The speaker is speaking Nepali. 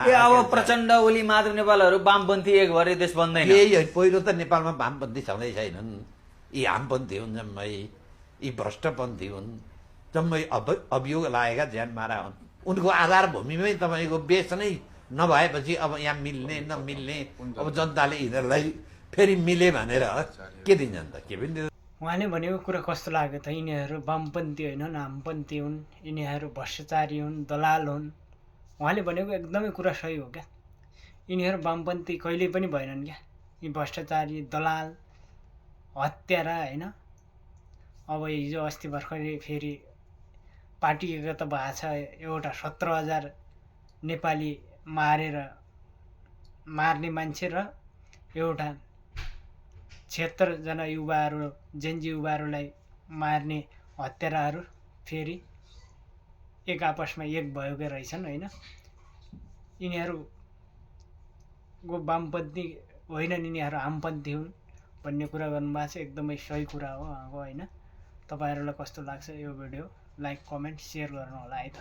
अब प्रचण्ड ओली माधव नेपालहरू वामपन्थी एक भएर देश बन्दैन। यही हो, पहिलो त नेपालमा वामपन्थी छँदै छैनन्, यी हामपन्थी हुन् जम्मै, यी भ्रष्टपन्थी हुन् जम्मै, अभियोग लागेका ज्यान मारा हुन्। उनको आधार भूमिमै तपाईँको बेस नै नभएपछि अब यहाँ मिल्ने नमिल्ने, अब जनताले यिनीहरूलाई फेरि मिले भनेर के दिन्छन् त, के पनि दिँदैन। उहाँले भनेको कुरा कस्तो लाग्यो त, यिनीहरू वामपन्थी होइनन्, हामपन्थी हुन्, यिनीहरू भ्रष्टाचारी हुन्, दलाल हुन्। उहाँले भनेको एकदमै कुरा सही हो क्या। यिनीहरू वामपन्थी कहिल्यै पनि भएनन् क्या। यी भ्रष्टाचारी, दलाल, हत्यारा होइन। अब हिजो अस्ति भर्खरै फेरि पार्टीको त भएको छ, एउटा 17,000 नेपाली मार्ने मान्छे र एउटा 76 जना युवाहरू, जेन्जी युवाहरूलाई मार्ने हत्याराहरू फेरि एक आपसमा एक भएका रहेछन् होइन। यिनीहरूको वामपन्थी होइनन्, यिनीहरू हामपन्थी हुन् भन्ने कुरा गर्नुभएको छ। एकदमै सही कुरा हो उहाँको होइन। तपाईँहरूलाई कस्तो लाग्छ यो भिडियो? लाइक, कमेन्ट, सेयर गर्नु होला है त।